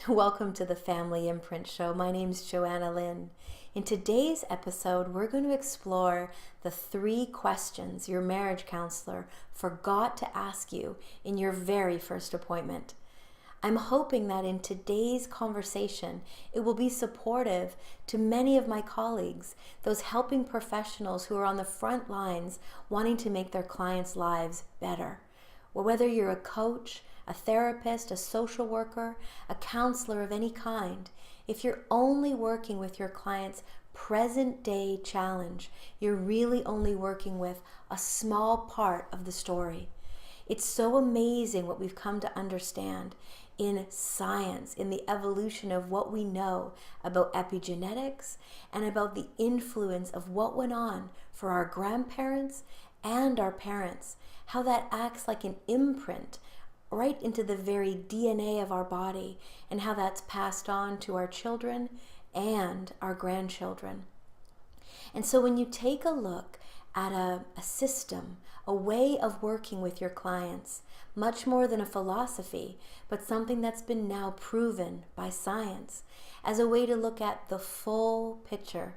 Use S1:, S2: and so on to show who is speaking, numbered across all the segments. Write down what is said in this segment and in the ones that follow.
S1: Welcome to the Family Imprint Show. My name's Joanna Lynn. In today's episode, we're going to explore the 3 questions your marriage counselor forgot to ask you in your very first appointment. I'm hoping that in today's conversation, it will be supportive to many of my colleagues, those helping professionals who are on the front lines wanting to make their clients' lives better. Well, whether you're a coach, a therapist, a social worker, a counselor of any kind, if you're only working with your client's present day challenge, you're really only working with a small part of the story. It's so amazing what we've come to understand in science, in the evolution of what we know about epigenetics and about the influence of what went on for our grandparents and our parents, how that acts like an imprint right into the very DNA of our body, and how that's passed on to our children and our grandchildren. And so when you take a look at a system, a way of working with your clients, much more than a philosophy, but something that's been now proven by science as a way to look at the full picture.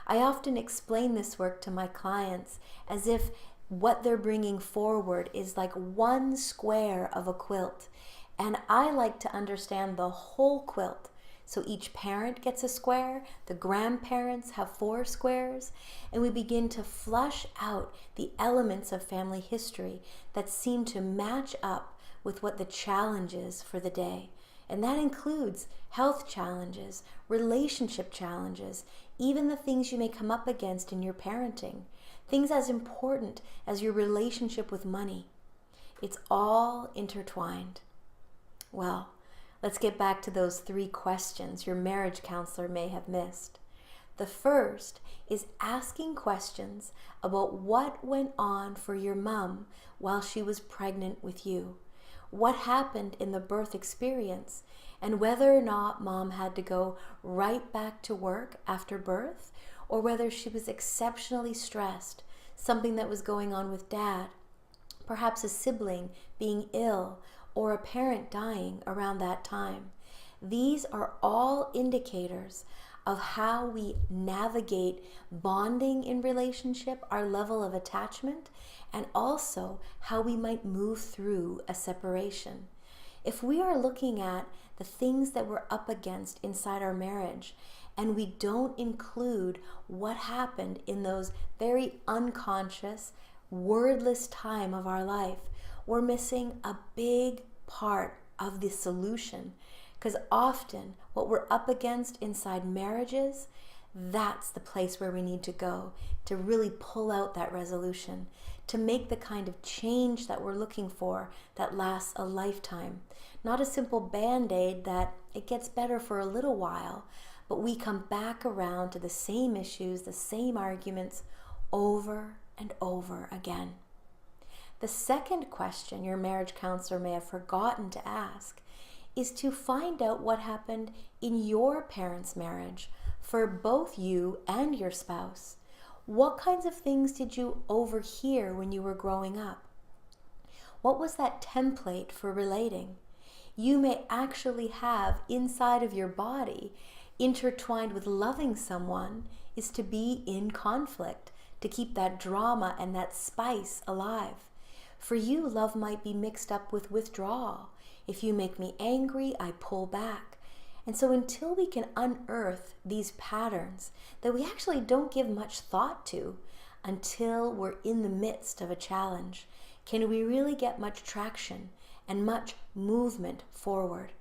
S1: I often explain this work to my clients as if what they're bringing forward is like one square of a quilt, and I like to understand the whole quilt. So each parent gets a square, the grandparents have 4 squares, and we begin to flush out the elements of family history that seem to match up with what the challenge is for the day. And that includes health challenges, relationship challenges, even the things you may come up against in your parenting, things as important as your relationship with money. It's all intertwined. Well, let's get back to those 3 questions your marriage counselor may have missed. The first is asking questions about what went on for your mom while she was pregnant with you. What happened in the birth experience, and whether or not mom had to go right back to work after birth, or whether she was exceptionally stressed, something that was going on with dad, perhaps a sibling being ill, or a parent dying around that time. These are all indicators of how we navigate bonding in relationship, our level of attachment, and also how we might move through a separation. If we are looking at the things that we're up against inside our marriage, and we don't include what happened in those very unconscious, wordless time of our life, we're missing a big part of the solution. Because often what we're up against inside marriages, that's the place where we need to go to really pull out that resolution, to make the kind of change that we're looking for that lasts a lifetime. Not a simple band-aid that it gets better for a little while, but we come back around to the same issues, the same arguments over and over again. The second question your marriage counselor may have forgotten to ask is to find out what happened in your parents' marriage for both you and your spouse. What kinds of things did you overhear when you were growing up? What was that template for relating? You may actually have inside of your body, intertwined with loving someone, is to be in conflict, to keep that drama and that spice alive. For you, love might be mixed up with withdrawal. If you make me angry, I pull back. And so until we can unearth these patterns that we actually don't give much thought to until we're in the midst of a challenge, can we really get much traction and much movement forward?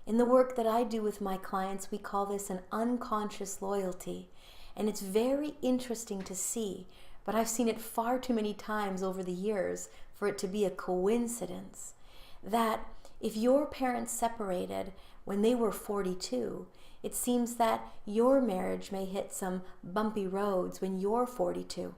S1: In the work that I do with my clients, we call this an unconscious loyalty. And it's very interesting to see, but I've seen it far too many times over the years for it to be a coincidence, that if your parents separated when they were 42, it seems that your marriage may hit some bumpy roads when you're 42.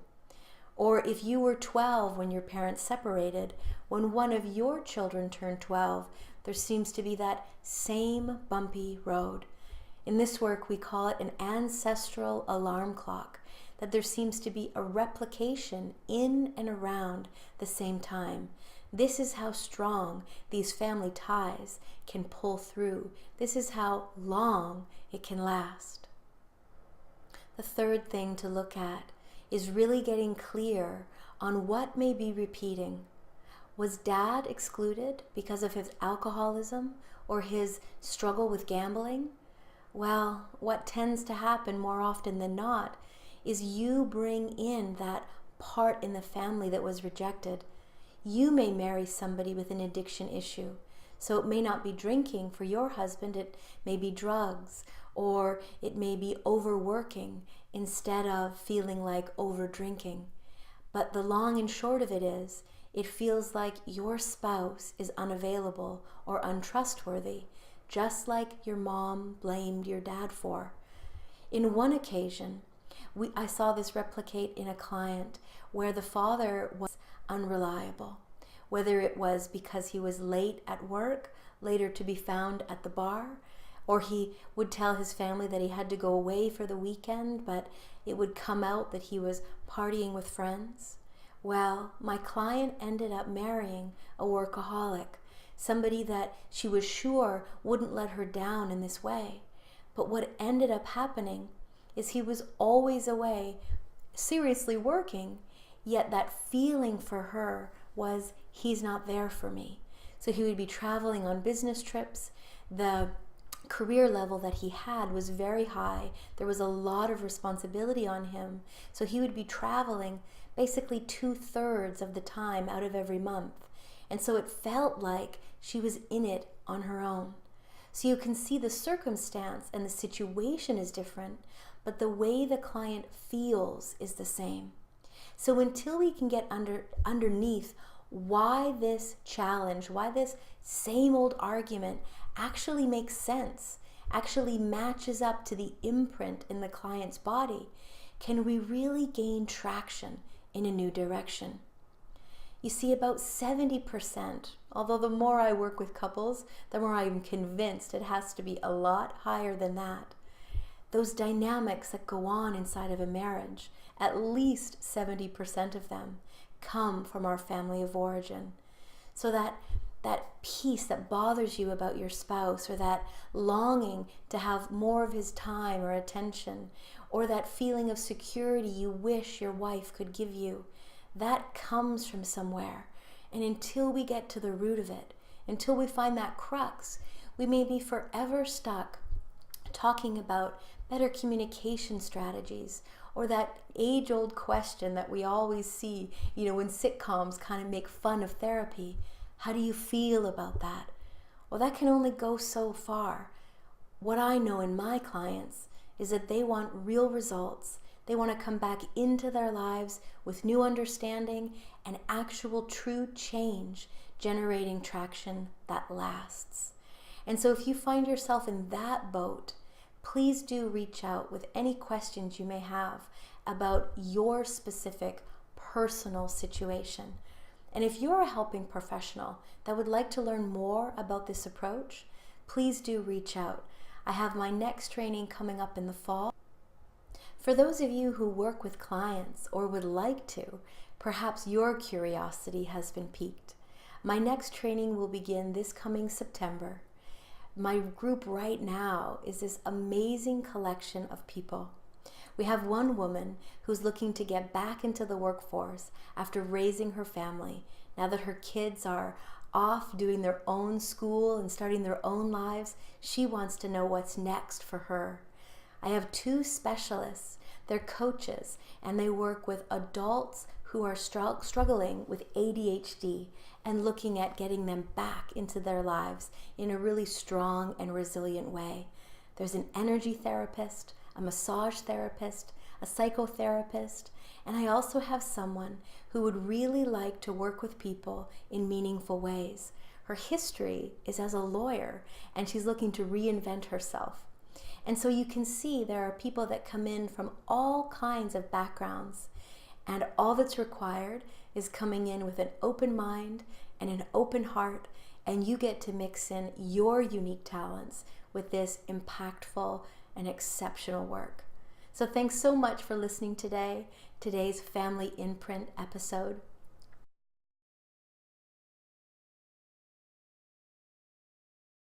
S1: Or if you were 12 when your parents separated, when one of your children turned 12, there seems to be that same bumpy road. In this work, we call it an ancestral alarm clock, that there seems to be a replication in and around the same time. This is how strong these family ties can pull through. This is how long it can last. The third thing to look at is really getting clear on what may be repeating. Was Dad excluded because of his alcoholism or his struggle with gambling? Well, what tends to happen more often than not is you bring in that part in the family that was rejected. You may marry somebody with an addiction issue. So it may not be drinking for your husband, it may be drugs, or it may be overworking instead of feeling like over drinking. But the long and short of it is, it feels like your spouse is unavailable or untrustworthy, just like your mom blamed your dad for. In one occasion, I saw this replicate in a client where the father was unreliable, whether it was because he was late at work, later to be found at the bar, or he would tell his family that he had to go away for the weekend, but it would come out that he was partying with friends. Well, my client ended up marrying a workaholic, somebody that she was sure wouldn't let her down in this way. But what ended up happening is he was always away, seriously working, yet that feeling for her was, he's not there for me. So he would be traveling on business trips. The career level that he had was very high. There was a lot of responsibility on him. So he would be traveling basically 2/3 of the time out of every month. And so it felt like she was in it on her own. So you can see the circumstance and the situation is different, but the way the client feels is the same. So until we can get underneath why this challenge, why this same old argument actually makes sense, actually matches up to the imprint in the client's body, can we really gain traction in a new direction. You see, about 70%, although the more I work with couples, the more I'm convinced it has to be a lot higher than that. Those dynamics that go on inside of a marriage, at least 70% of them come from our family of origin. So that piece that bothers you about your spouse, or that longing to have more of his time or attention, or that feeling of security you wish your wife could give you, that comes from somewhere. And until we get to the root of it, until we find that crux, we may be forever stuck talking about better communication strategies, or that age-old question that we always see, when sitcoms kind of make fun of therapy. How do you feel about that? Well, that can only go so far. What I know in my clients is that they want real results. They want to come back into their lives with new understanding and actual true change, generating traction that lasts. And so if you find yourself in that boat, please do reach out with any questions you may have about your specific personal situation. And if you're a helping professional that would like to learn more about this approach, please do reach out. I have my next training coming up in the fall. For those of you who work with clients or would like to, perhaps your curiosity has been piqued. My next training will begin this coming September. My group right now is this amazing collection of people. We have one woman who's looking to get back into the workforce after raising her family. Now that her kids are off doing their own school and starting their own lives, she wants to know what's next for her. I have two specialists. They're coaches, and they work with adults who are struggling with ADHD and looking at getting them back into their lives in a really strong and resilient way. There's an energy therapist, a massage therapist, a psychotherapist, and I also have someone who would really like to work with people in meaningful ways. Her history is as a lawyer, and she's looking to reinvent herself. And so you can see there are people that come in from all kinds of backgrounds, and all that's required is coming in with an open mind and an open heart, and you get to mix in your unique talents with this impactful and exceptional work. So thanks so much for listening today, today's Family Imprint episode.